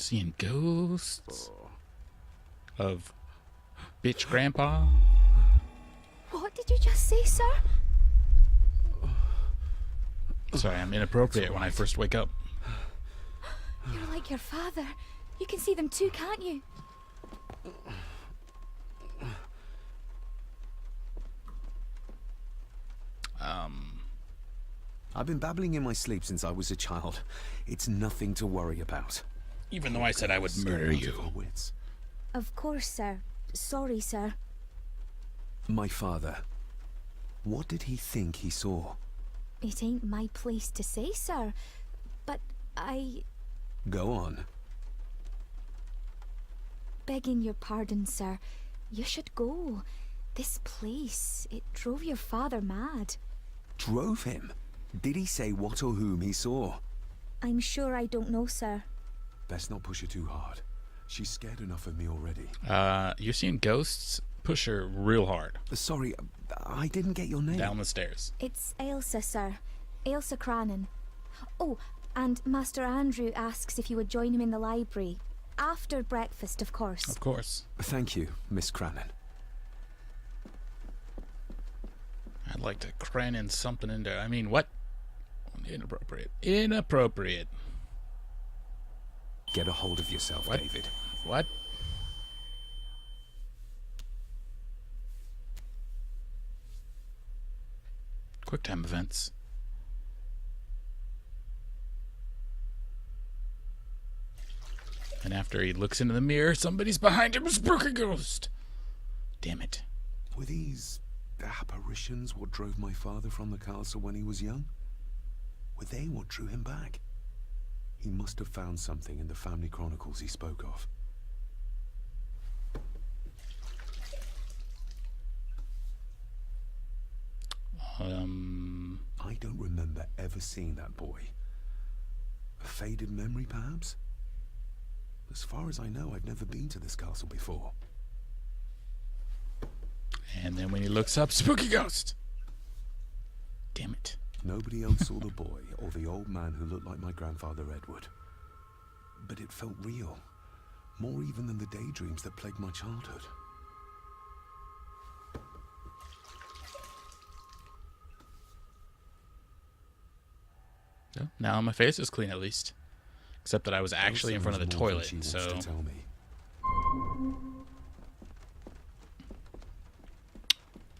Seeing ghosts of bitch grandpa. What did you just say, sir? Sorry, I'm inappropriate when I first wake up. You're like your father. You can see them too, can't you? I've been babbling in my sleep since I was a child. It's nothing to worry about. Even though I said I would murder you. Of course, sir. Sorry, sir. My father. What did he think he saw? It ain't my place to say, sir. But Go on. begging your pardon, sir. You should go. This place, it drove your father mad. Drove him? Did he say what or whom he saw? I'm sure I don't know, sir. Best not push her too hard. She's scared enough of me already. You're seeing ghosts? Push her real hard. Sorry, I didn't get your name. Down the stairs. It's Ailsa, sir. Ailsa Crannan. Oh, and Master Andrew asks if you would join him in the library. After breakfast, of course. Of course. Thank you, Miss Crannan. I'd like to cran in something in there. I mean, what? Inappropriate. Inappropriate. Get a hold of yourself, What? David. What? QuickTime events. And after he looks into the mirror, somebody's behind him. A spooky ghost. Damn it. Were these apparitions what drove my father from the castle when he was young? Were they what drew him back? He must have found something in the family chronicles he spoke of. I don't remember ever seeing that boy. A faded memory, perhaps? As far as I know, I've never been to this castle before. And then when he looks up, spooky ghost. Damn it. Nobody else saw the boy or the old man who looked like my grandfather Edward. But it felt real. More even than the daydreams that plagued my childhood. No, now my face is clean at least. Except that I was actually in front of the toilet, so... Tell me.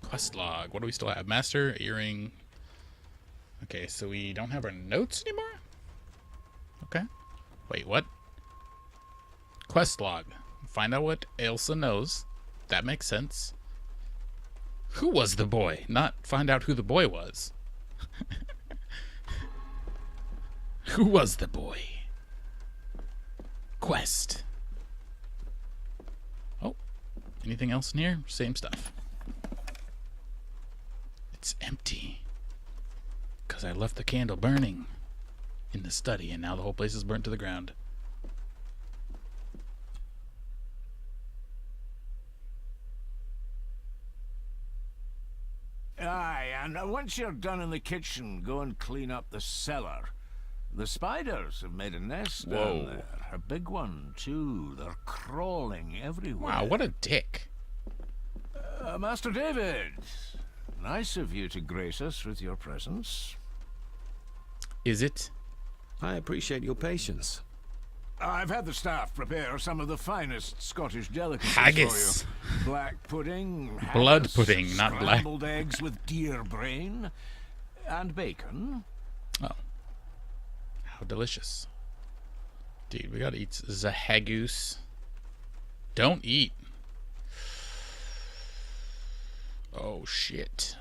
Quest log. What do we still have? Master, earring. Okay, so we don't have our notes anymore? Okay. Wait, what? Quest log. Find out what Ailsa knows. That makes sense. Who was the boy? Not find out who the boy was. Who was the boy? Quest. Oh, anything else in here? Same stuff. It's empty. Because I left the candle burning in the study, and now the whole place is burnt to the ground. Aye, and once you're done in the kitchen, go and clean up the cellar. The spiders have made a nest down there. A big one, too. They're crawling everywhere. Wow, what a dick. Master David, nice of you to grace us with your presence. Is it? I appreciate your patience. I've had the staff prepare some of the finest Scottish delicacies Haggis. for you. Black pudding, Blood haggis, pudding, not black. scrambled eggs with deer brain, and bacon. Oh. How delicious. Dude, we gotta eat the haggis. Don't eat. Oh, shit.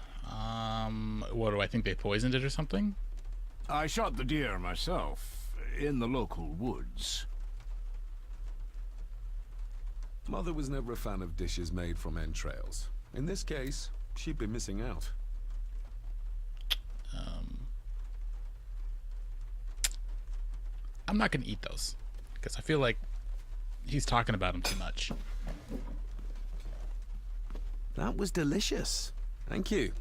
What do I think? They poisoned it or something? I shot the deer myself, in the local woods. Mother was never a fan of dishes made from entrails. In this case, she'd been missing out. I'm not gonna eat those. Because I feel like he's talking about them too much. That was delicious. Thank you.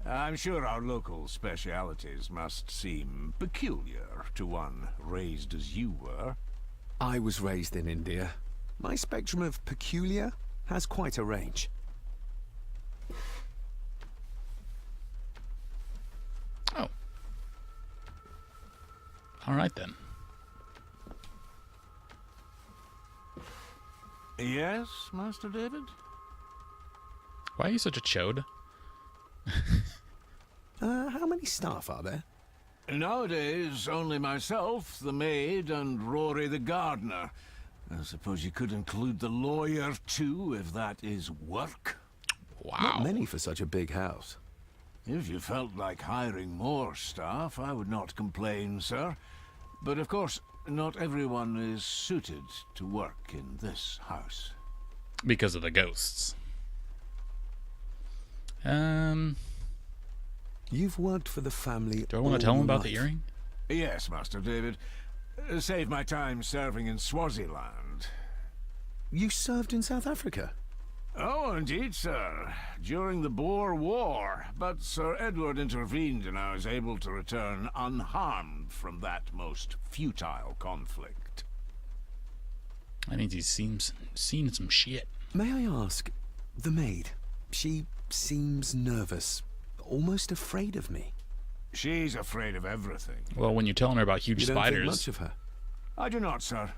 I'm sure our local specialities must seem peculiar to one raised as you were. I was raised in India. My spectrum of peculiar has quite a range. Oh. All right then. Yes, Master David? Why are you such a chode? How many staff are there? Nowadays, only myself, the maid, and Rory the gardener. I suppose you could include the lawyer, too, if that is work. Wow. Not many for such a big house. If you felt like hiring more staff, I would not complain, sir. But of course, not everyone is suited to work in this house. Because of the ghosts. You've worked for the family. Do I want to tell him about the earring? Yes, Master David. Save my time serving in Swaziland. You served in South Africa? Oh, indeed, sir. During the Boer War. But Sir Edward intervened and I was able to return unharmed from that most futile conflict. That means he's seen some shit. May I ask, the maid, she seems nervous, almost afraid of me. She's afraid of everything. Well, when you're telling her about huge You don't think spiders. much of her? I do not, sir.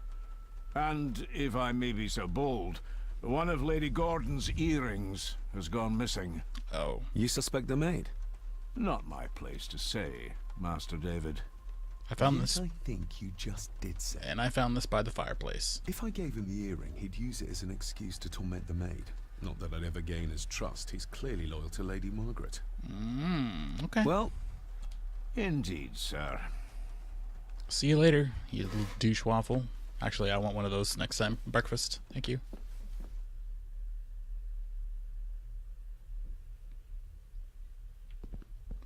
And, if I may be so bold, one of Lady Gordon's earrings has gone missing. Oh. You suspect the maid? Not my place to say, Master David. I found Yes, this. I think you just did say. And I found this by the fireplace. If I gave him the earring, he'd use it as an excuse to torment the maid. Not that I'd ever gain his trust. He's clearly loyal to Lady Margaret. Okay. Well, Indeed, sir. See you later, you little douche waffle. Actually, I want one of those next time. Breakfast. Thank you.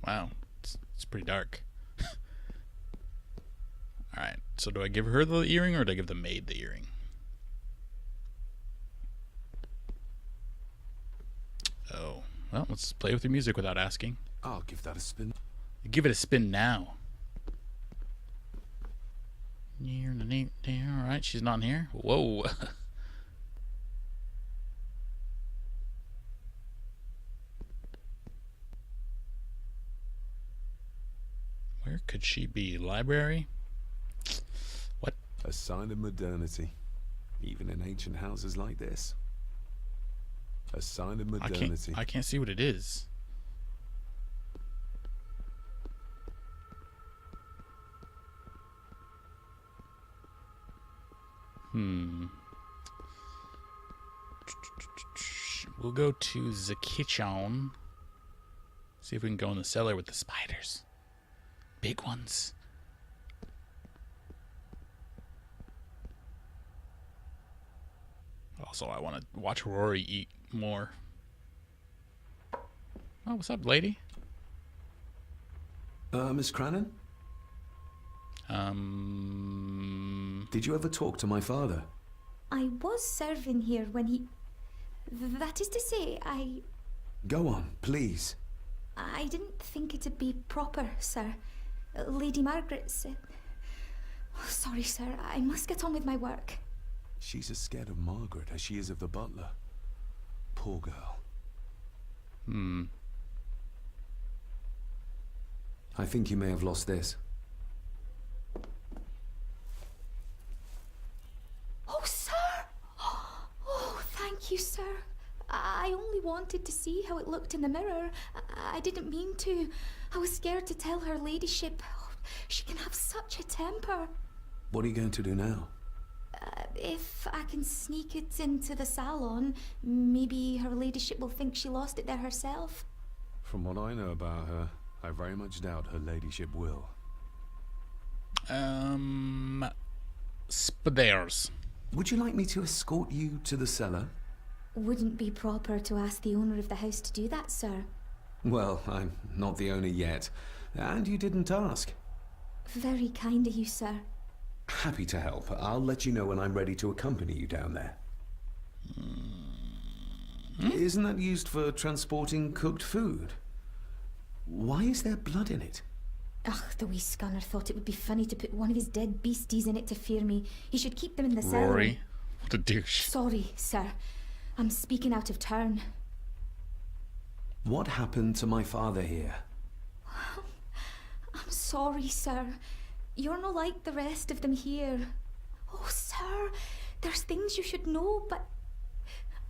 Wow. It's pretty dark. Alright, so do I give her the earring or do I give the maid the earring? Oh. Well, let's play with your music without asking. I'll give that a spin. Give it a spin now. Alright, she's not here. Whoa. Where could she be? Library? What? A sign of modernity, even in ancient houses like this. A sign of modernity. I can't see what it is. We'll go to the kitchen. See if we can go in the cellar with the spiders. Big ones. Also, I want to watch Rory eat more. Oh, what's up, lady? Miss Crannan? Did you ever talk to my father? I was serving here when he... That is to say, Go on, please. I didn't think it'd be proper, sir. Lady Margaret said... Oh, sorry, sir. I must get on with my work. She's as scared of Margaret as she is of the butler. Poor girl. I think you may have lost this. Oh, sir! Oh, thank you, sir. I only wanted to see how it looked in the mirror. I didn't mean to. I was scared to tell her ladyship. Oh, she can have such a temper. What are you going to do now? If I can sneak it into the salon, maybe her ladyship will think she lost it there herself. From what I know about her, I very much doubt her ladyship will. Spadairs. Would you like me to escort you to the cellar? Wouldn't be proper to ask the owner of the house to do that, sir. Well, I'm not the owner yet, and you didn't ask. Very kind of you, sir. Happy to help. I'll let you know when I'm ready to accompany you down there. Isn't that used for transporting cooked food? Why is there blood in it? Ugh, the wee scunner thought it would be funny to put one of his dead beasties in it to fear me. He should keep them in the cellar. Rory. What a douche. Sorry, sir. I'm speaking out of turn. What happened to my father here? I'm sorry, sir. You're not like the rest of them here. Oh, sir, there's things you should know, but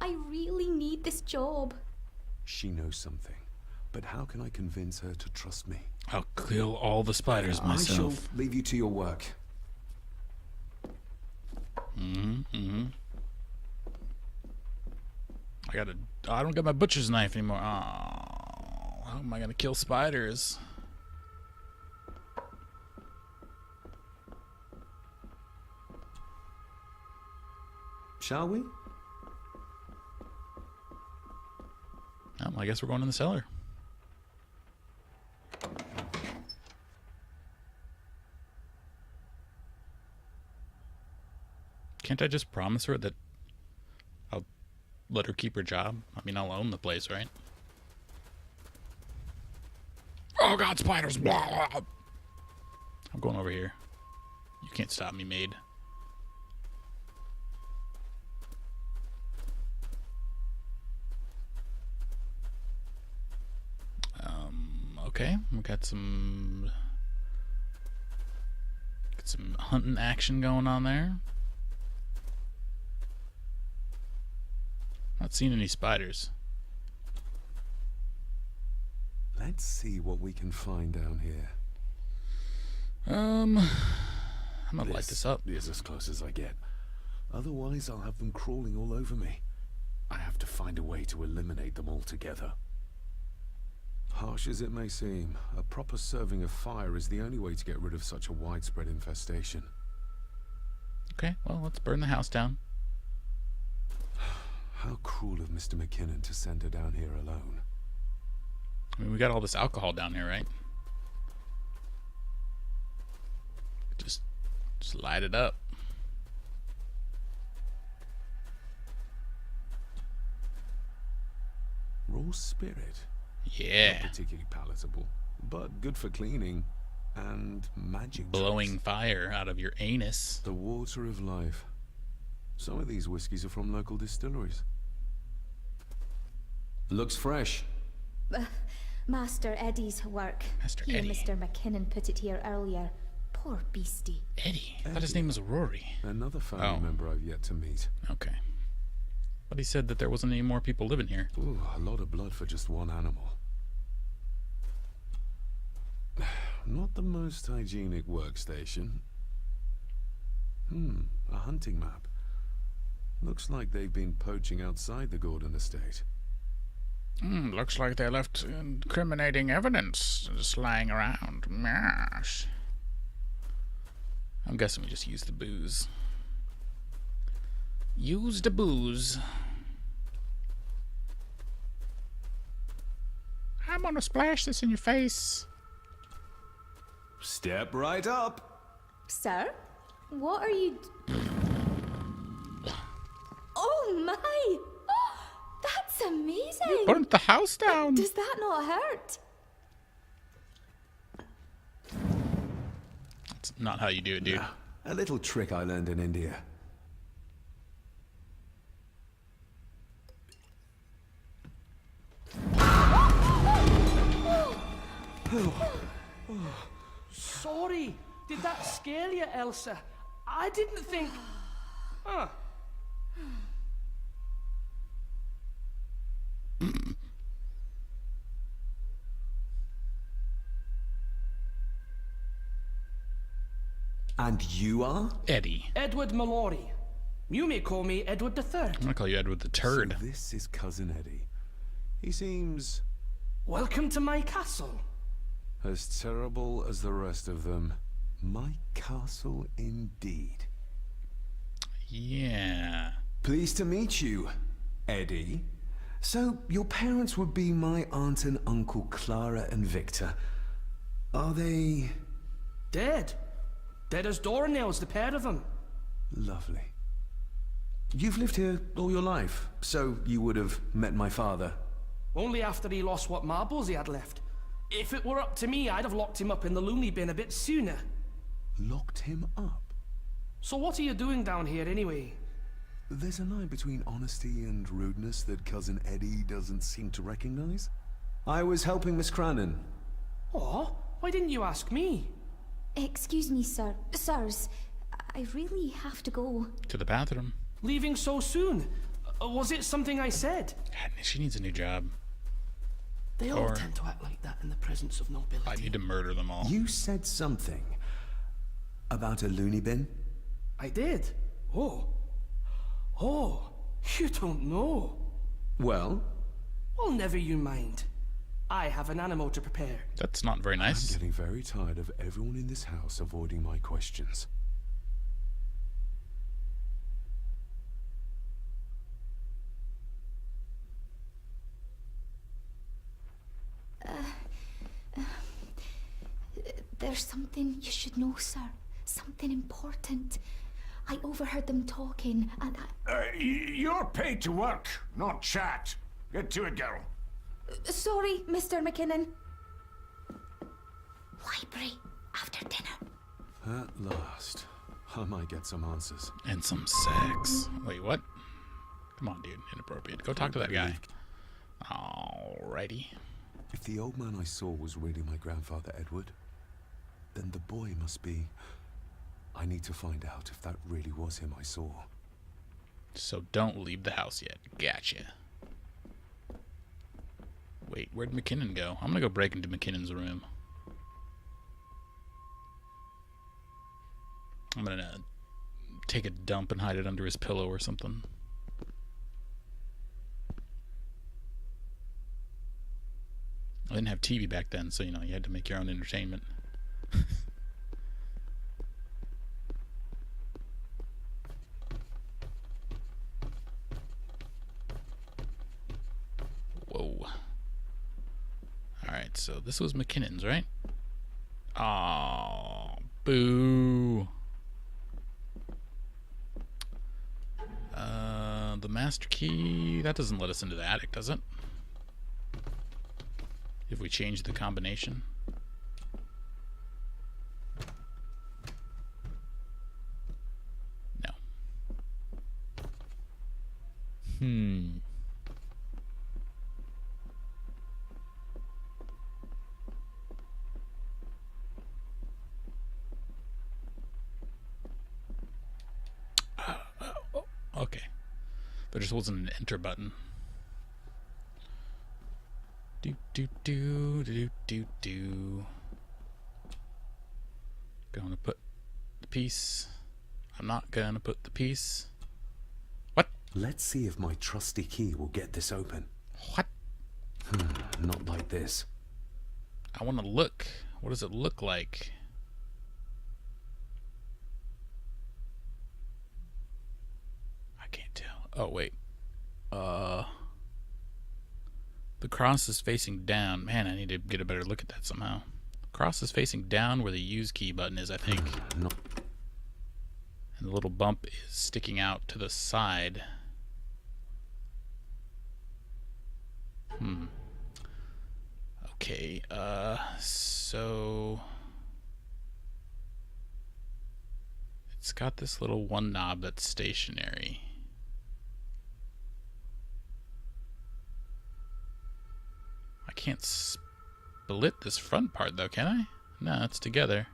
I really need this job. She knows something, but how can I convince her to trust me? I'll kill all the spiders I shall myself. leave you to your work. I don't got my butcher's knife anymore. Oh, how am I gonna kill spiders? Shall we? Well, I guess we're going in the cellar. Can't I just promise her that I'll let her keep her job? I mean, I'll own the place, right? Oh god, spiders! I'm going over here. You can't stop me, maid. Okay, we got some hunting action going on there. Not seeing any spiders. Let's see what we can find down here. I'm gonna light this up. Is as close as I get. Otherwise, I'll have them crawling all over me. I have to find a way to eliminate them altogether. Harsh as it may seem, a proper serving of fire is the only way to get rid of such a widespread infestation. Okay, well, let's burn the house down. How cruel of Mr. McKinnon to send her down here alone. I mean, we got all this alcohol down here, right? Just light it up. Raw spirit. Yeah. Not particularly palatable, but good for cleaning and magic Blowing tricks. fire out of your anus. The water of life. Some of these whiskies are from local distilleries. Looks fresh. Master Eddie's work. Master He and Eddie. Mr. McKinnon put it here earlier. Poor beastie. Eddie. I thought his name was Rory. Another family Oh. member I've yet to meet. Okay. But he said that there wasn't any more people living here. Ooh, a lot of blood for just one animal. Not the most hygienic workstation. A hunting map. Looks like they've been poaching outside the Gordon estate. Looks like they left incriminating evidence just lying around. Yes. I'm guessing we just use the booze. Use the booze. I'm gonna splash this in your face. Step right up. Sir? What are you... Oh my! That's amazing! Burnt the house down. Does that not hurt? That's not how you do it, dude. A little trick I learned in India. Sorry. Did that scare you, Elsa? I didn't think... Huh. And you are? Eddie. Edward Mallory. You may call me Edward III. I'm gonna call you Edward the Turd. So this is Cousin Eddie. He seems Welcome to my castle. as terrible as the rest of them. My castle indeed. Yeah. Pleased to meet you, Eddie. So, your parents would be my aunt and uncle Clara and Victor. Are they... Dead. Dead as doornails, the pair of them. Lovely. You've lived here all your life, so you would have met my father. Only after he lost what marbles he had left. If it were up to me, I'd have locked him up in the loony bin a bit sooner. Locked him up? So what are you doing down here anyway? There's a line between honesty and rudeness that Cousin Eddie doesn't seem to recognize. I was helping Miss Cranon. Oh, why didn't you ask me? Excuse me, sir. Sirs, I really have to go. To the bathroom. Leaving so soon? Was it something I said? God, she needs a new job. They all Or- tend to act like that in the presence of nobility. I need to murder them all. You said something about a loony bin? I did. Oh. Oh, you don't know. Well, Well, never you mind. I have an animal to prepare. That's not very I'm nice. getting very tired of everyone in this house avoiding my questions. There's something you should know, sir. Something important. I overheard them talking, and You're paid to work, not chat. Get to it, girl. Sorry, Mr. McKinnon. Library after dinner. At last, I might get some answers. And some sex. Wait, what? Come on, dude. Inappropriate. Go talk to that guy. Alrighty. If the old man I saw was really my grandfather Edward, then the boy must be... I need to find out if that really was him I saw. So don't leave the house yet. Gotcha. Wait, where'd McKinnon go? I'm gonna go break into McKinnon's room. I'm gonna take a dump and hide it under his pillow or something. I didn't have TV back then, so, you know, you had to make your own entertainment. Whoa. Alright, so this was McKinnon's, right? Oh, boo. The master key, that doesn't let us into the attic, does it? If we change the combination. No. Okay. There just wasn't an enter button. Do do do do do do. Gonna put the piece. I'm not gonna put the piece. What? let's see if my trusty key will get this open. What? Not like this. I want to look. What does it look like? I can't tell. Oh, wait. The cross is facing down. Man, I need to get a better look at that somehow. Cross is facing down where the use key button is, I think. Not. And the little bump is sticking out to the side. Okay, so it's got this little one knob that's stationary. I can't split this front part though, can I? No, it's together.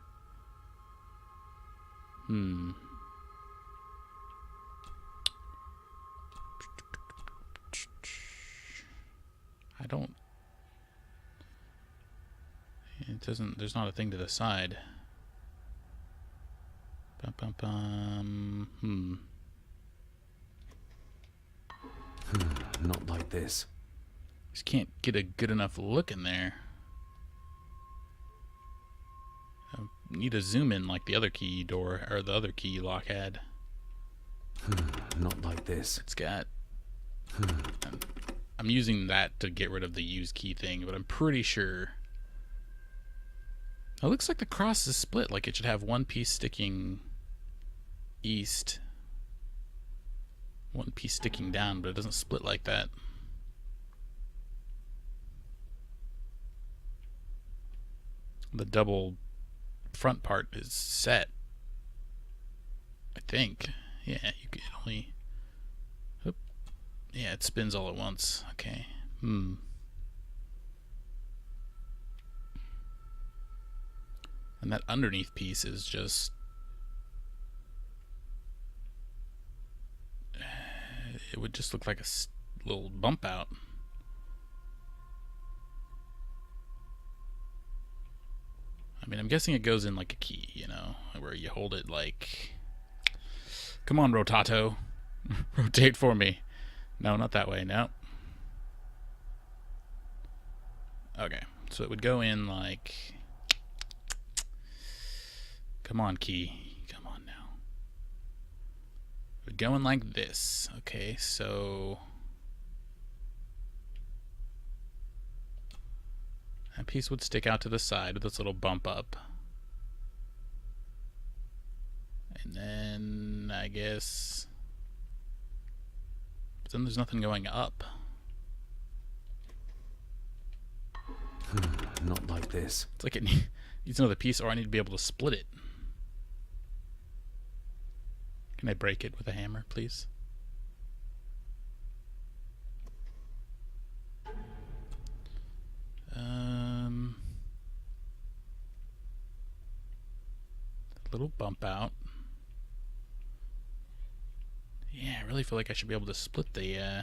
I don't... It doesn't... There's not a thing to the side. Bum, bum, bum. Not like this. Just can't get a good enough look in there. I need to zoom in like the other key door, or the other key lock had. Not like this. It's got... I'm using that to get rid of the use key thing, but I'm pretty sure... It looks like the cross is split, like it should have one piece sticking east, one piece sticking down, but it doesn't split like that. The double front part is set. I think. Yeah, you can only... Oop. Yeah, it spins all at once. Okay. And that underneath piece is just... It would just look like a little bump out. I mean, I'm guessing it goes in like a key, you know, where you hold it like... Come on, Rotato. Rotate for me. No, not that way. No. Okay, so it would go in like... Come on, key. Come on now. It would go in like this. Okay, so... That piece would stick out to the side with this little bump up. And then, I guess... But then there's nothing going up. Not like this. It's like it needs another piece, or I need to be able to split it. Can I break it with a hammer, please? Little bump out. Yeah, I really feel like I should be able to split the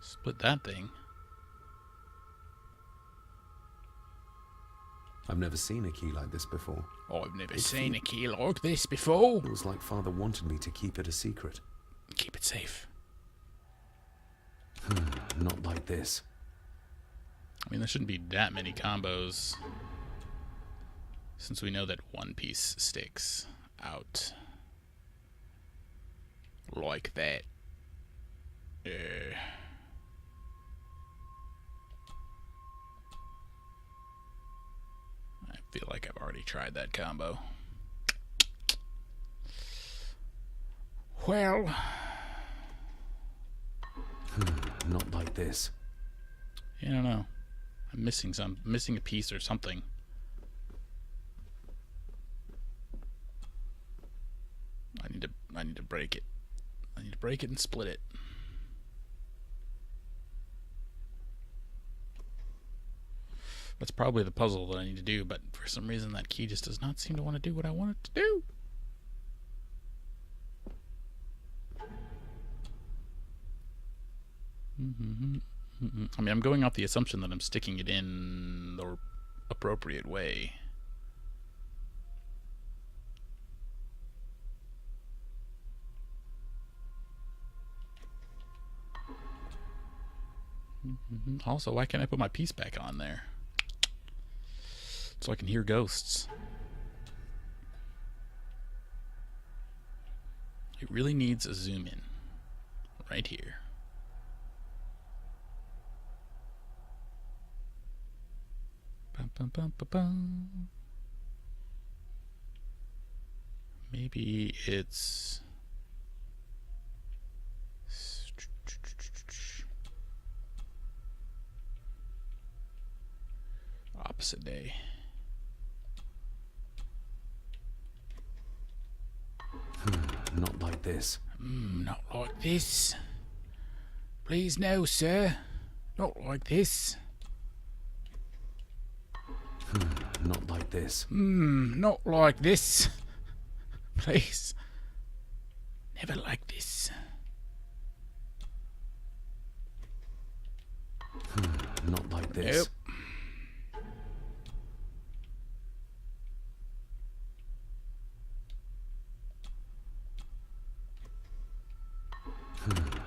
split that thing. I've never seen a key like this before. Oh, I've never seen a key like this before. It was like Father wanted me to keep it a secret. Keep it safe. Not like this. I mean, there shouldn't be that many combos, since we know that one piece sticks out like that. I feel like I've already tried that combo. Well, Not like this. I don't know. I'm missing a piece or something. I need to break it. I need to break it and split it. That's probably the puzzle that I need to do, but for some reason that key just does not seem to want to do what I want it to do. I mean, I'm going off the assumption that I'm sticking it in the appropriate way. Also, why can't I put my piece back on there? So I can hear ghosts. It really needs a zoom in. Right here. Bum, bum, bum, bum, bum. Maybe it's... opposite day. Not like this. Not like this. Please no, sir. Not like this. Not like this. Not like this. Please. Never like this. Not like this. Nope.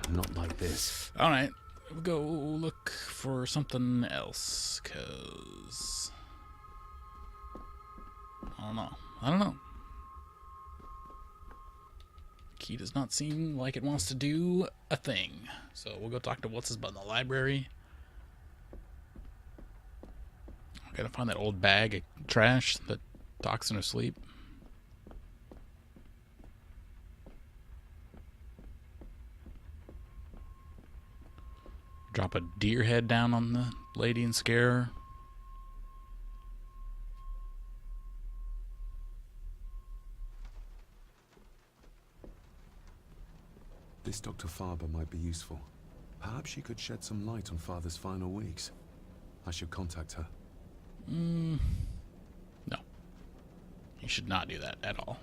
Not like this. Alright, we'll go look for something else, cause... I don't know. Key does not seem like it wants to do a thing. So we'll go talk to what's-his-butt in the library. I gotta find that old bag of trash that talks in her sleep. Drop a deer head down on the lady and scare her. This Dr. Farber might be useful. Perhaps she could shed some light on Father's final weeks. I should contact her. No. You should not do that at all.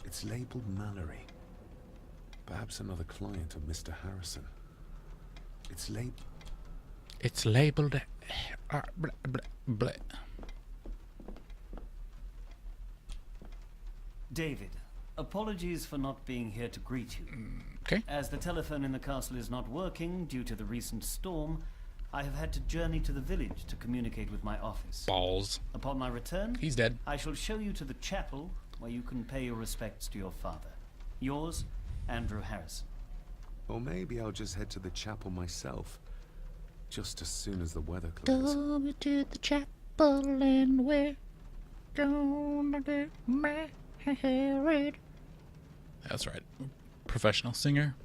It's labeled Mallory. Perhaps another client of Mr. Harrison. It's labeled... blah, blah, blah. David, apologies for not being here to greet you. Okay. As the telephone in the castle is not working due to the recent storm, I have had to journey to the village to communicate with my office. Balls. Upon my return, He's dead. I shall show you to the chapel where you can pay your respects to your father. Yours, Andrew Harrison. Or maybe I'll just head to the chapel myself. Just as soon as the weather clears. Go to the chapel and we're gonna get married. That's right. Professional singer.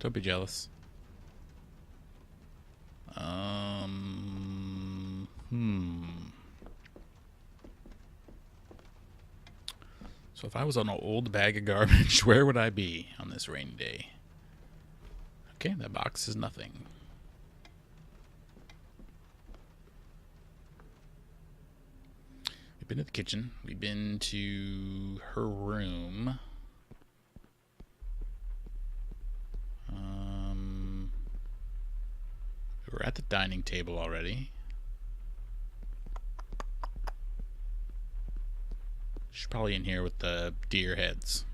Don't be jealous. So if I was on an old bag of garbage, where would I be on this rainy day? Okay, that box is nothing. We've been to the kitchen. We've been to her room. We're at the dining table already. She's probably in here with the deer heads.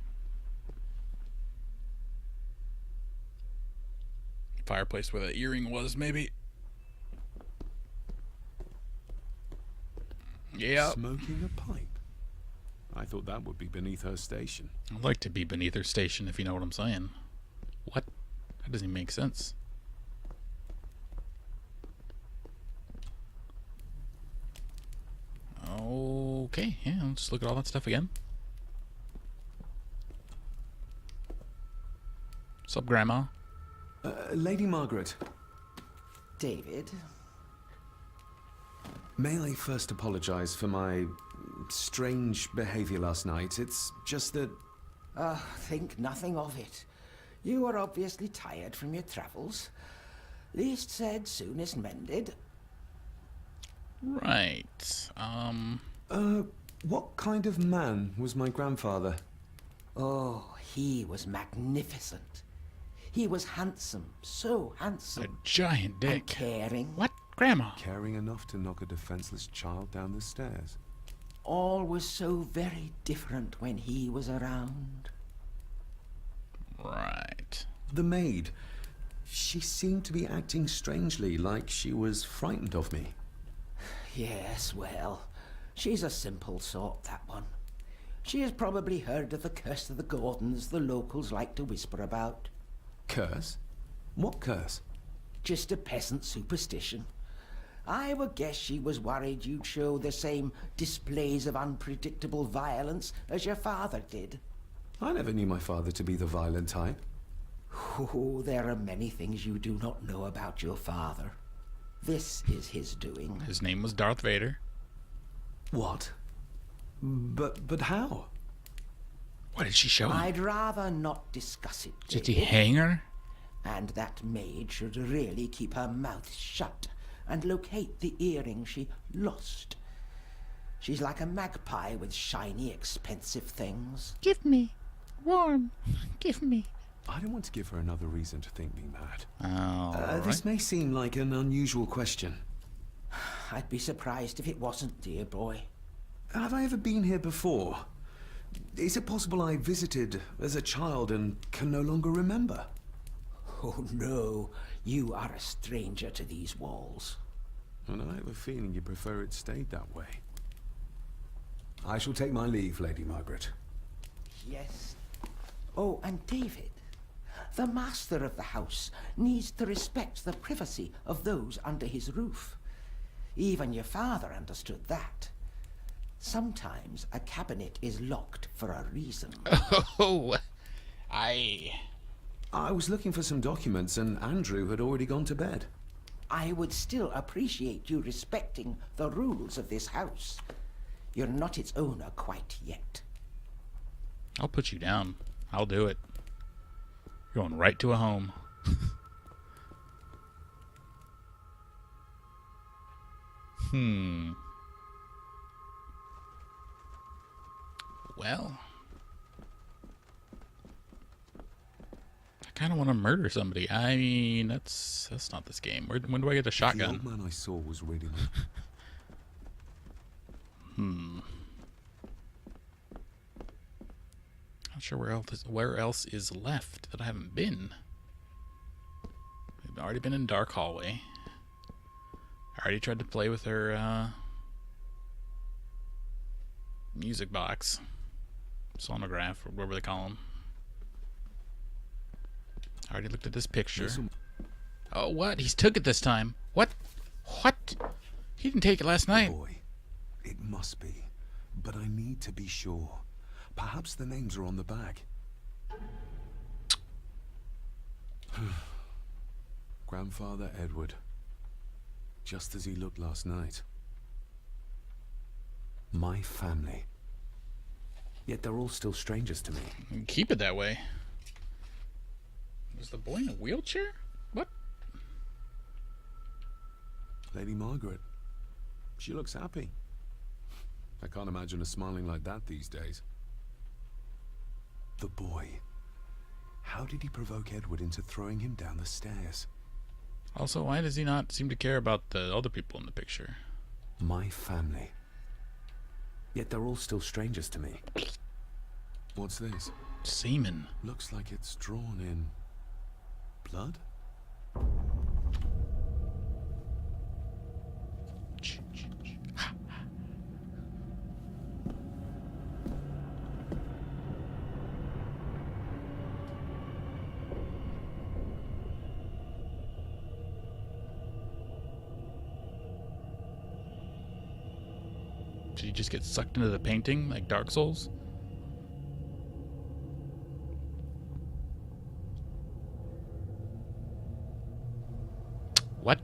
Fireplace where the earring was, maybe. Yeah. Smoking a pipe? I thought that would be beneath her station. I'd like to be beneath her station, if you know what I'm saying. What? That doesn't even make sense. Okay, yeah, let's look at all that stuff again. What's up, Grandma? Lady Margaret, David? may I first apologize for my strange behavior last night? It's just that... Think nothing of it. You are obviously tired from your travels. Least said, soonest mended. Right. What kind of man was my grandfather? Oh, he was magnificent. He was handsome, so A handsome. giant And dick. caring. What? Grandma? Caring enough to knock a defenseless child down the stairs. All was so very different when he was around. Right. The maid. She seemed to be acting strangely, like she was frightened of me. Yes, well, she's a simple sort, that one. She has probably heard of the curse of the Gordons the locals like to whisper about. Curse? What curse? Just a peasant superstition. I would guess she was worried you'd show the same displays of unpredictable violence as your father did. I never knew my father to be the violent type. Oh, there are many things you do not know about your father. This is his doing. His name was Darth Vader. What? But how? What did she show him? I'd rather not discuss it, Did he David. hang her? And that maid should really keep her mouth shut and locate the earring she lost. She's like a magpie with shiny, expensive things. Give me. Warm. Give me. I don't want to give her another reason to think me mad. Oh, This may seem like an unusual question. I'd be surprised if it wasn't, dear boy. Have I ever been here before? Is it possible I visited as a child and can no longer remember? Oh no, you are a stranger to these walls. And I have a feeling you prefer it stayed that way. I shall take my leave, Lady Margaret. Yes. Oh, and David, the master of the house needs to respect the privacy of those under his roof. Even your father understood that. Sometimes a cabinet is locked for a reason. Oh, I was looking for some documents and Andrew had already gone to bed. I would still appreciate you respecting the rules of this house. You're not its owner quite yet. I'll put you down. I'll do it. You're going right to a home. Well, I kind of want to murder somebody. I mean, that's not this game. When do I get a The shotgun? old man I saw was reading Not sure where else is left that I haven't been. We've already been in dark hallway. I already tried to play with her music box, sonograph, or whatever they call them. I already looked at this picture. Oh, what? He's took it this time. What? What? He didn't take it last night. boy. It must be, but I need to be sure. Perhaps the names are on the back. Grandfather Edward. Just as he looked last night. My family. Yet they're all still strangers to me. Keep it that way. Was the boy in a wheelchair? What? Lady Margaret. She looks happy. I can't imagine her smiling like that these days. The boy. How did he provoke Edward into throwing him down the stairs? Also, why does he not seem to care about the other people in the picture? My family. Yet they're all still strangers to me. What's this? Semen. Looks like it's drawn in blood? Did he just get sucked into the painting like Dark Souls? What?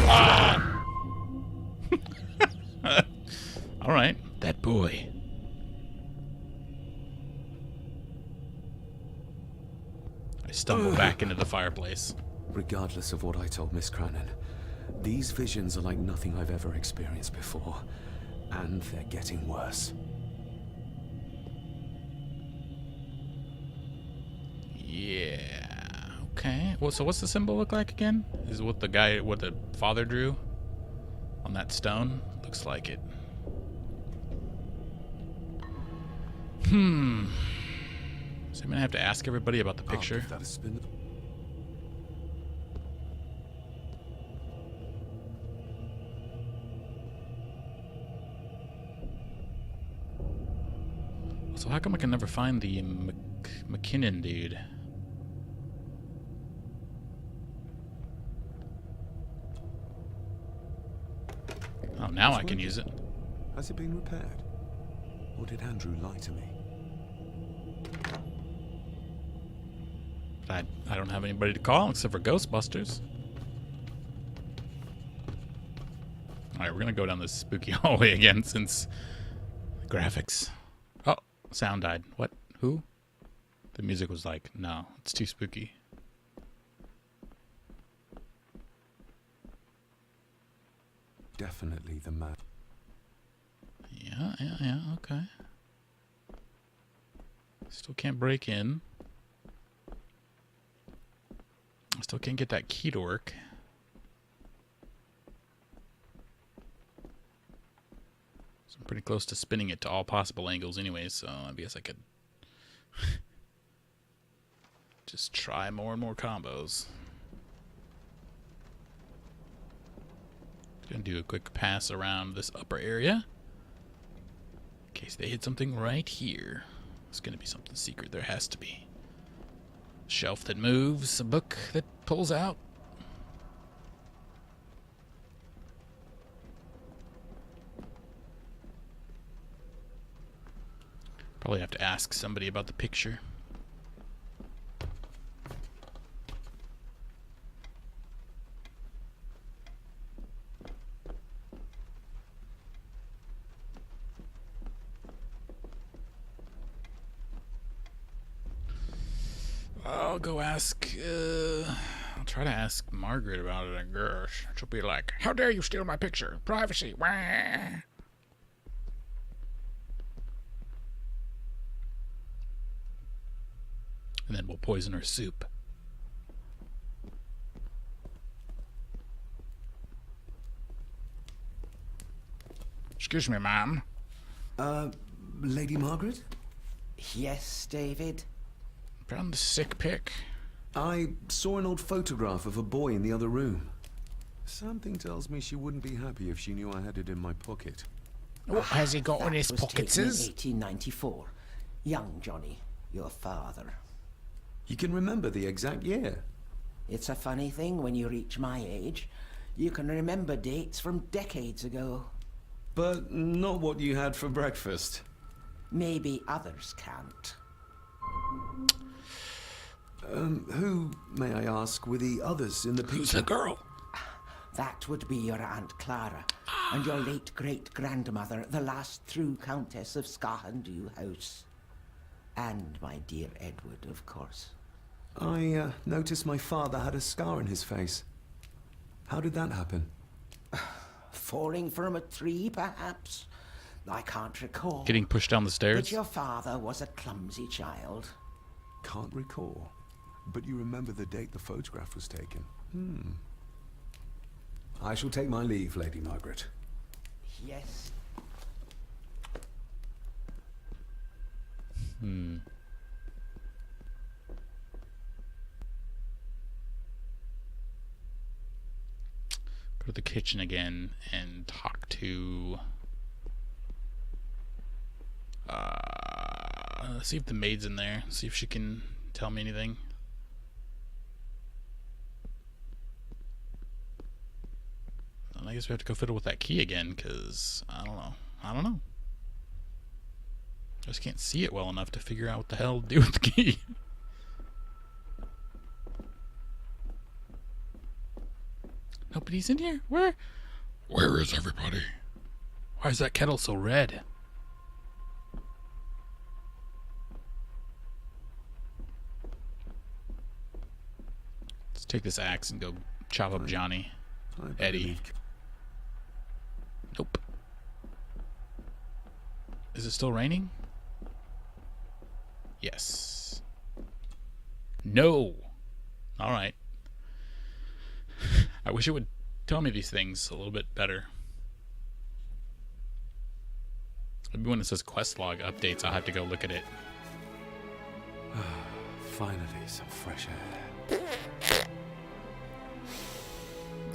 Ah! All right, that boy. I stumble back into the fireplace. Regardless of what I told Miss Cranon, these visions are like nothing I've ever experienced before. And they're getting worse. Yeah. Okay. Well, so what's the symbol look like again? Is it what the father drew on that stone? Looks like it. So I'm gonna have to ask everybody about the picture. Give that a spin. So how come I can never find the McKinnon dude? Oh, now I can use it. Has it been repaired? Or did Andrew lie to me? I don't have anybody to call except for Ghostbusters. Alright, we're gonna go down this spooky hallway again since graphics. Oh, sound died. What? Who? The music was like, no, it's too spooky. Definitely the man. Yeah, okay. Still can't break in. I still can't get that key to work. So I'm pretty close to spinning it to all possible angles anyway, so I guess I could just try more and more combos. Gonna do a quick pass around this upper area. In case they hit something right here. It's gonna be something secret. There has to be. Shelf that moves, a book that pulls out. Probably have to ask somebody about the picture. I'll go ask, I'll try to ask Margaret about it, I guess. She'll be like, how dare you steal my picture? Privacy, wah! And then we'll poison her soup. Excuse me, ma'am. Lady Margaret? Yes, David? Found the sick pic. I saw an old photograph of a boy in the other room. Something tells me she wouldn't be happy if she knew I had it in my pocket. What has he got in his That was pockets? taken in 1894. Young Johnny, your father. You can remember the exact year. It's a funny thing when you reach my age. You can remember dates from decades ago. But not what you had for breakfast. Maybe others can't. Who, may I ask, were the others in the picture? Who's the girl? That would be your Aunt Clara, and your late great-grandmother, the last true Countess of Scahandew House. And my dear Edward, of course. I noticed my father had a scar on his face. How did that happen? Falling from a tree, perhaps? I can't recall. Getting pushed down the But stairs? your father was a clumsy child. Can't recall. But you remember the date the photograph was taken. I shall take my leave, Lady Margaret. Yes. Go to the kitchen again and talk to... see if the maid's in there. See if she can tell me anything. And I guess we have to go fiddle with that key again, because I don't know. I just can't see it well enough to figure out what the hell to do with the key. Nobody's in here? Where is everybody? Why is that kettle so red? Let's take this axe and go chop up Johnny. Eddie. Nope. Is it still raining? Yes. No. All right. I wish it would tell me these things a little bit better. Maybe when it says quest log updates, I'll have to go look at it. Finally, some fresh air.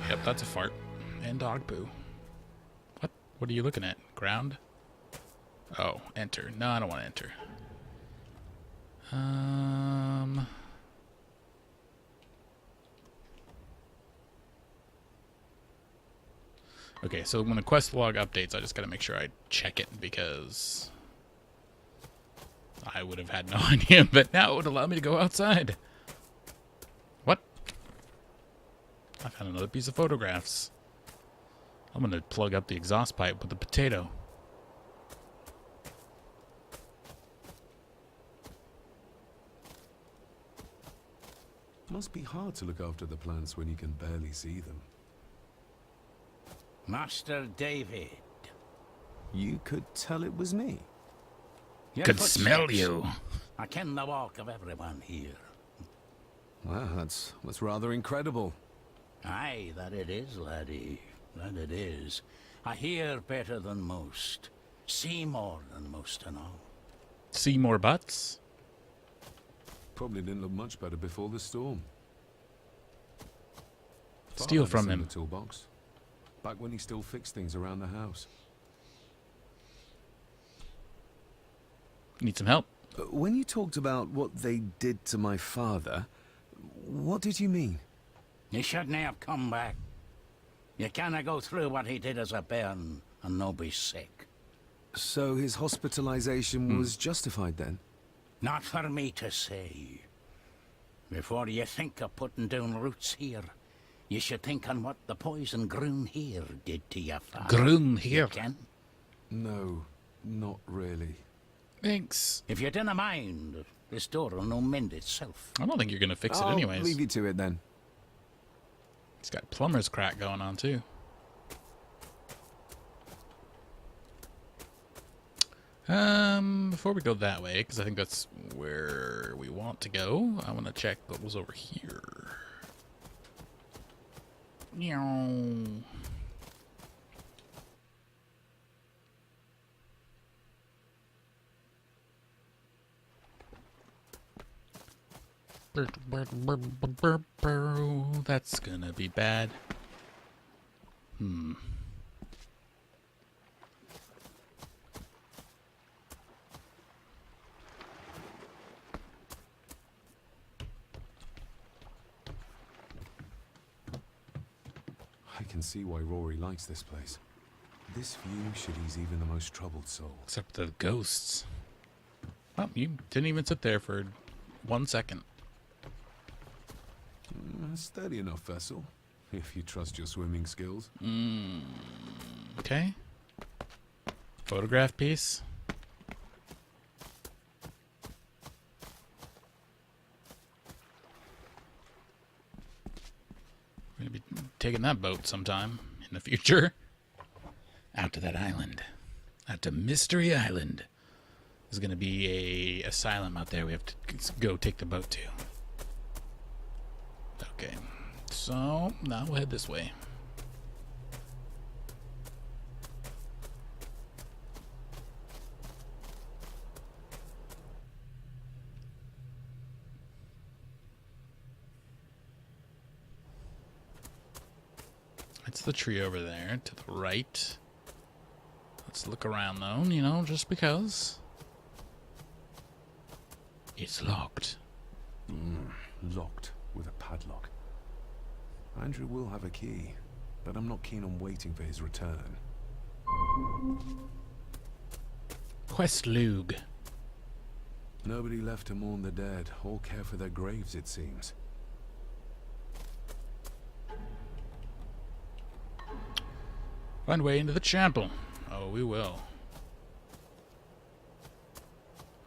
Yep, that's a fart. And dog poo. What? What are you looking at? Ground? Oh, enter. No, I don't want to enter. Okay, so when the quest log updates, I just gotta make sure I check it, because I would have had no idea, but now it would allow me to go outside. What? I found another piece of photographs. I'm gonna plug up the exhaust pipe with a potato. Must be hard to look after the plants when you can barely see them. Master David. You could tell it was me. Your Could smell footsteps. you. I ken the walk of everyone here. Wow, that's rather incredible. Aye, that it is, laddie. That it is. I hear better than most. See more than most and all. See more butts? Probably didn't look much better before the storm. Steal Father from had a him. toolbox. Back when he still fixed things around the house. Need some help? When you talked about what they did to my father, what did you mean? You shouldn't have come back. You canna go through what he did as a bairn and no be sick. So his hospitalization was justified then? Not for me to say. Before you think of putting down roots here, you should think on what the poison grown here did to your father. Grown here? You can? No, not really. Thanks. If you didn't mind, this door will no mend itself. I don't think you're gonna fix it I'll anyways. leave you to it then. He's got plumber's crack going on too. Before we go that way, because I think that's where we want to go, I want to check what was over here. Meow. That's gonna be bad. I can see why Rory likes this place. This view should ease even the most troubled soul. Except the ghosts. Oh, you didn't even sit there for 1 second. A steady enough vessel, if you trust your swimming skills. Okay. Photograph piece. We're gonna be taking that boat sometime in the future. Out to that island. Out to Mystery Island. There's gonna be a asylum out there we have to go take the boat to. Okay. So, now we'll head this way. It's the tree over there to the right. Let's look around though, you know, just because. It's locked. Locked with a padlock. Andrew will have a key, but I'm not keen on waiting for his return. Quest Lug. Nobody left to mourn the dead or care for their graves, it seems. Find way into the chapel. Oh, we will.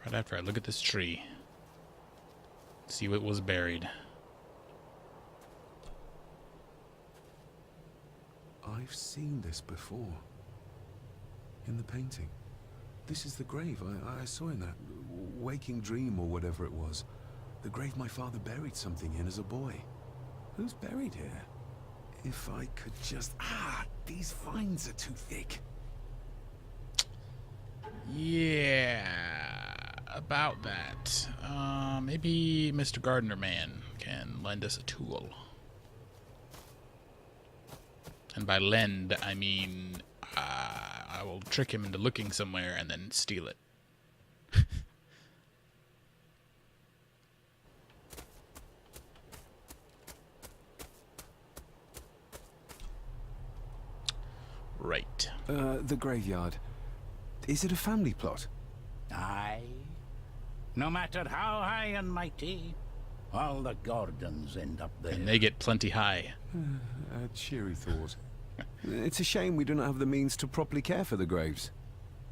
Right after I look at this tree. See what was buried. I've seen this before. In the painting. This is the grave I saw in that waking dream or whatever it was. The grave my father buried something in as a boy. Who's buried here? If I could just... these vines are too thick. Yeah, about that. Maybe Mr. Gardener Man can lend us a tool. And by lend, I mean I will trick him into looking somewhere and then steal it. Right. The graveyard. Is it a family plot? Aye. No matter how high and mighty, all the Gordons end up there. And they get plenty high. A cheery thought. It's a shame we do not have the means to properly care for the graves.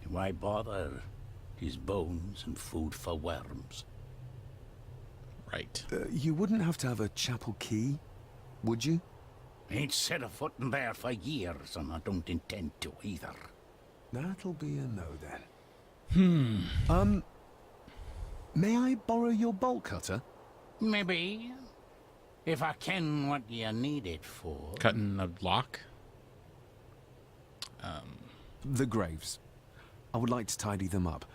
Why bother? His bones and food for worms. Right. You wouldn't have to have a chapel key, would you? Ain't set a foot in there for years, and I don't intend to either. That'll be a no then. May I borrow your bolt cutter? Maybe. If I ken what you need it for. Cutting a lock. The graves. I would like to tidy them up.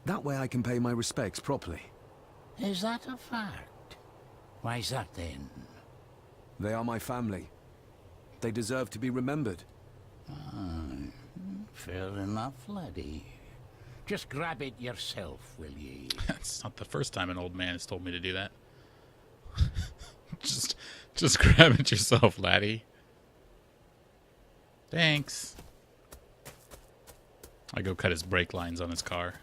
That way I can pay my respects properly. Is that a fact? Why's that then? They are my family. They deserve to be remembered. Fair enough, laddie. Just grab it yourself, will ye? That's not the first time an old man has told me to do that. just grab it yourself, laddie. Thanks. I go cut his brake lines on his car.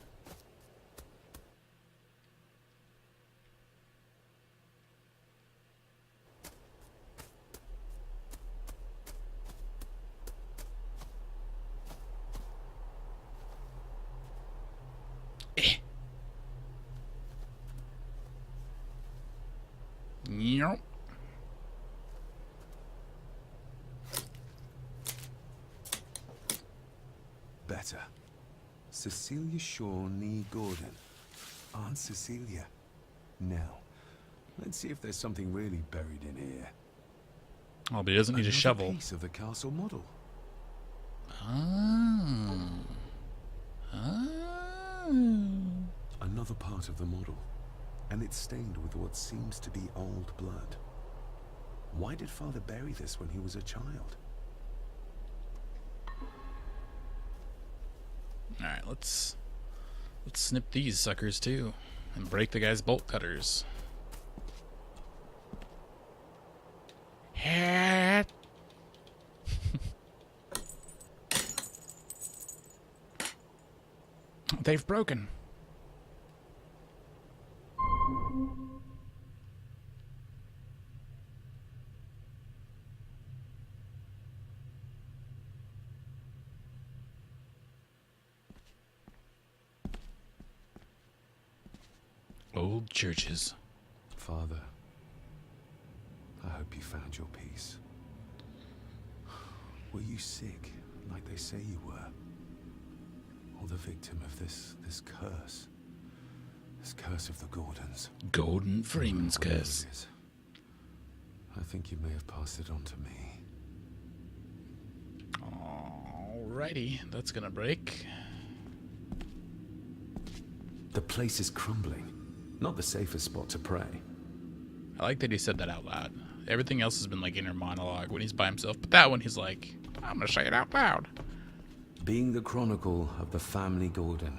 Yep. Better. Cecilia Shaw Nee Gordon. Aunt Cecilia. Now, let's see if there's something really buried in here. Oh, but he doesn't need a Another shovel. piece of the castle model. Oh. Oh. Another part of the model. And it's stained with what seems to be old blood. Why did Father bury this when he was a child? Alright, let's snip these suckers too. And break the guy's bolt cutters. Hat. They've broken. Old churches. Father, I hope you found your peace. Were you sick, like they say you were? Or the victim of this curse? This curse of the Gordons? Golden Freeman's Whatever curse. it is, I think you may have passed it on to me. Alrighty, that's gonna break. The place is crumbling. Not the safest spot to pray. I like that he said that out loud. Everything else has been like inner monologue when he's by himself, but that one he's like, I'm gonna say it out loud. Being the chronicle of the family Gordon,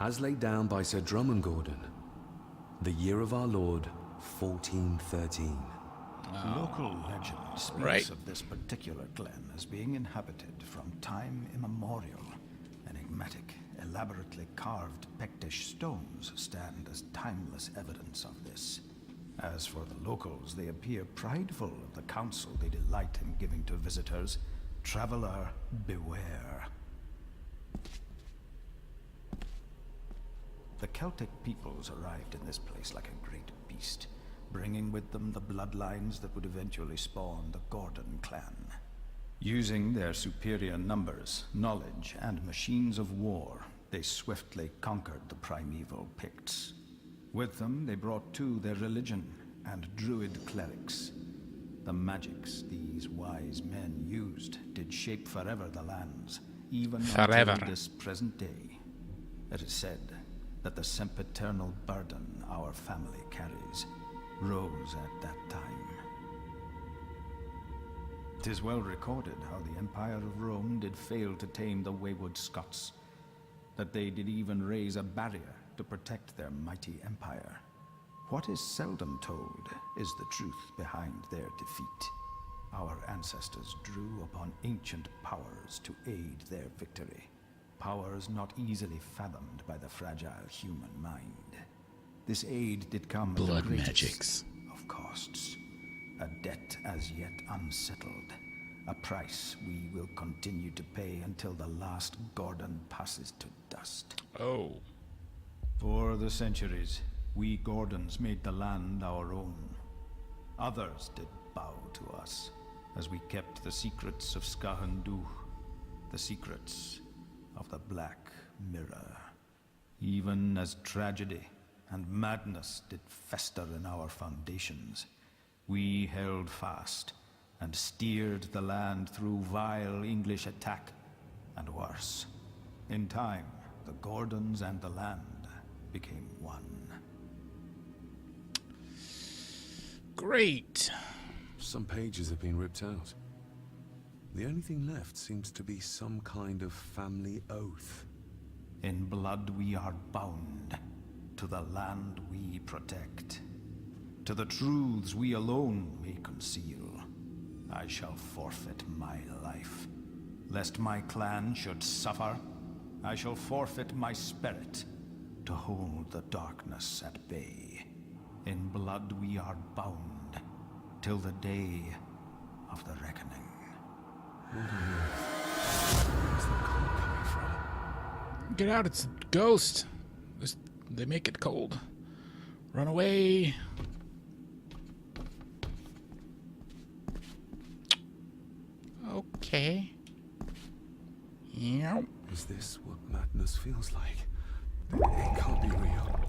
as laid down by Sir Drummond Gordon, the year of our Lord, 1413. Local legend speaks Right. of this particular glen as being inhabited from time immemorial. Enigmatic, elaborately carved Pictish stones stand as timeless evidence of this. As for the locals, they appear prideful of the counsel they delight in giving to visitors. Traveler, beware. The Celtic peoples arrived in this place like a great beast, bringing with them the bloodlines that would eventually spawn the Gordon clan. Using their superior numbers, knowledge, and machines of war, they swiftly conquered the primeval Picts. With them, they brought too their religion and druid clerics. The magics these wise men used did shape forever the lands, even Forever. until this present day. It is said that the sempiternal burden our family carries rose at that time. It is well recorded how the Empire of Rome did fail to tame the wayward Scots, that they did even raise a barrier to protect their mighty empire. What is seldom told is the truth behind their defeat. Our ancestors drew upon ancient powers to aid their victory, powers not easily fathomed by the fragile human mind. This aid did come at Blood the greatest magics. of costs, a debt as yet unsettled, a price we will continue to pay until the last Gordon passes to dust. Oh. For the centuries, we Gordons made the land our own. Others did bow to us, as we kept the secrets of Skahandu, the secrets of the Black Mirror. Even as tragedy and madness did fester in our foundations, we held fast and steered the land through vile English attack and worse. In time, the Gordons and the land became one. Great. Some pages have been ripped out. The only thing left seems to be some kind of family oath. In blood we are bound to the land we protect, to the truths we alone may conceal. I shall forfeit my life, lest my clan should suffer I shall forfeit my spirit to hold the darkness at bay. In blood we are bound till the day of the reckoning. Where's the cold coming from? Get out, it's a ghost. They make it cold. Run away. Okay. Yep. Is this what madness feels like? It can't be real.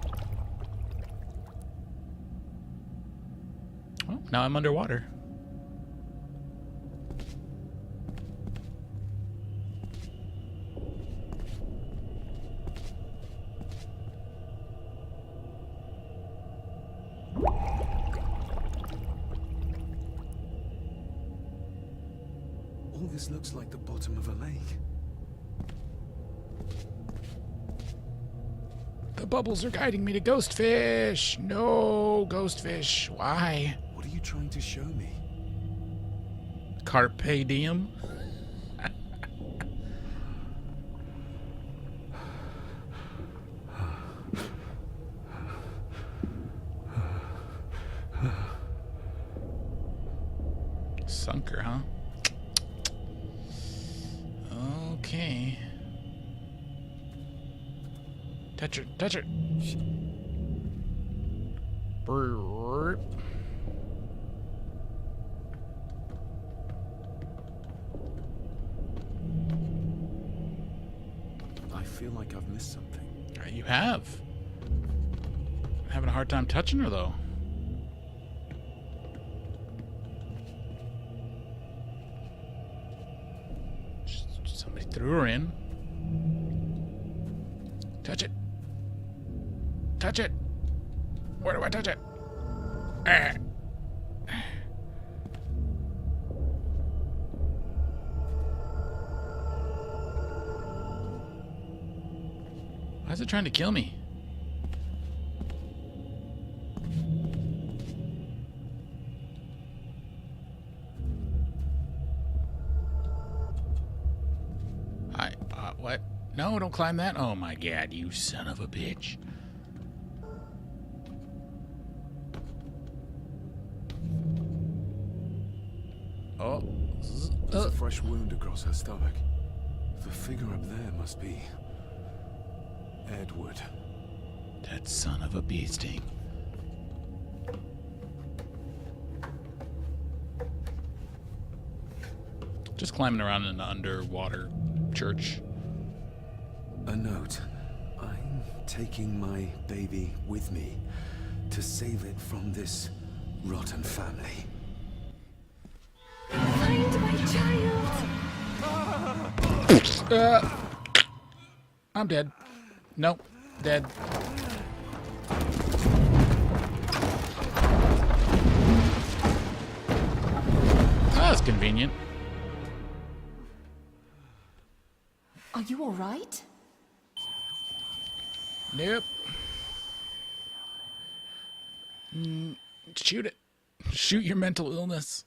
Well, now I'm underwater. All this looks like the bottom of a lake. The bubbles are guiding me to ghost fish. No, ghost fish. Why? What are you trying to show me? Carpe diem. Sunker, huh? Okay. Touch it, touch it. Brrr. I feel like I've missed something. You have. Having a hard time touching her, though. Somebody threw her in. Touch it. Touch it. Where do I touch it? Ah. Why is it trying to kill me? What? No, don't climb that. Oh my god, you son of a bitch. Oh. There's a fresh wound across her stomach. The figure up there must be Edward. That son of a bee sting. Just climbing around in an underwater church. A note. I'm taking my baby with me to save it from this rotten family. Find my child! I'm dead. Nope. Dead. That's convenient. Are you alright? Nope. Shoot it. Shoot your mental illness.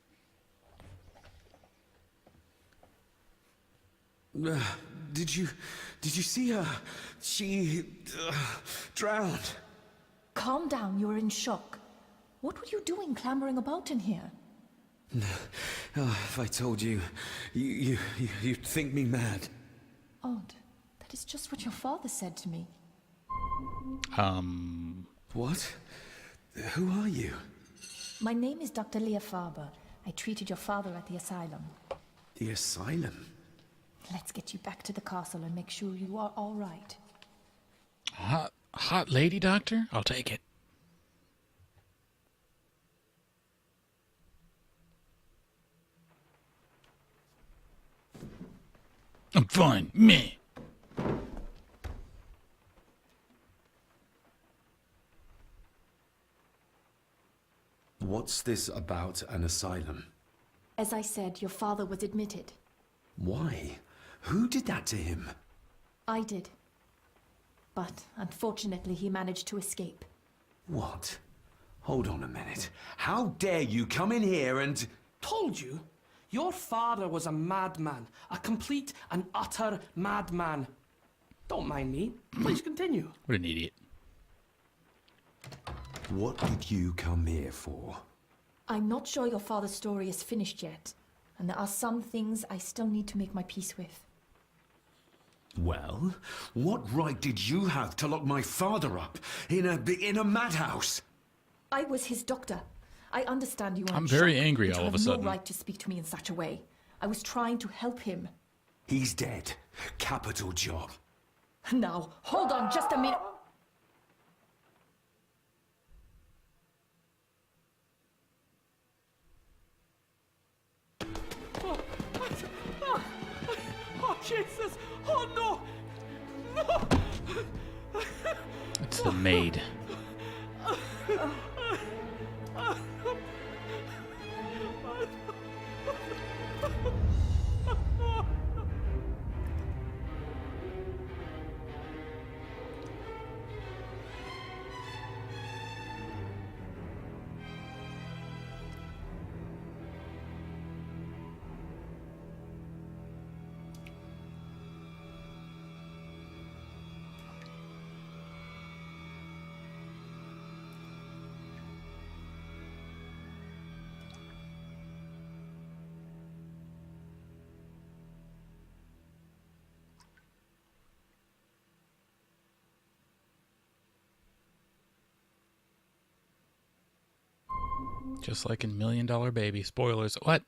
Did you see her? She drowned. Calm down, you're in shock. What were you doing clambering about in here? If I told you, you'd think me mad. Odd. That is just what your father said to me. What? Who are you? My name is Dr. Leah Farber. I treated your father at the asylum. The asylum? Let's get you back to the castle and make sure you are all right. Hot lady doctor? I'll take it. I'm fine. Meh. What's this about an asylum? As I said, your father was admitted. Why? Who did that to him? I did. But unfortunately, he managed to escape. What? Hold on a minute. How dare you come in here and... Told you? Your father was a madman. A complete and utter madman. Don't mind me. Please continue. What an idiot. What did you come here for? I'm not sure your father's story is finished yet, and there are some things I still need to make my peace with. Well, what right did you have to lock my father up in a madhouse? I was his doctor. I understand you are. I'm very shock, angry but all you of a have sudden. no right to speak to me in such a way. I was trying to help him. He's dead. Capital job. Now, hold on just a minute. Oh, Jesus! Oh, no! No! It's the maid. Just like in $1 Million Baby. Spoilers. What?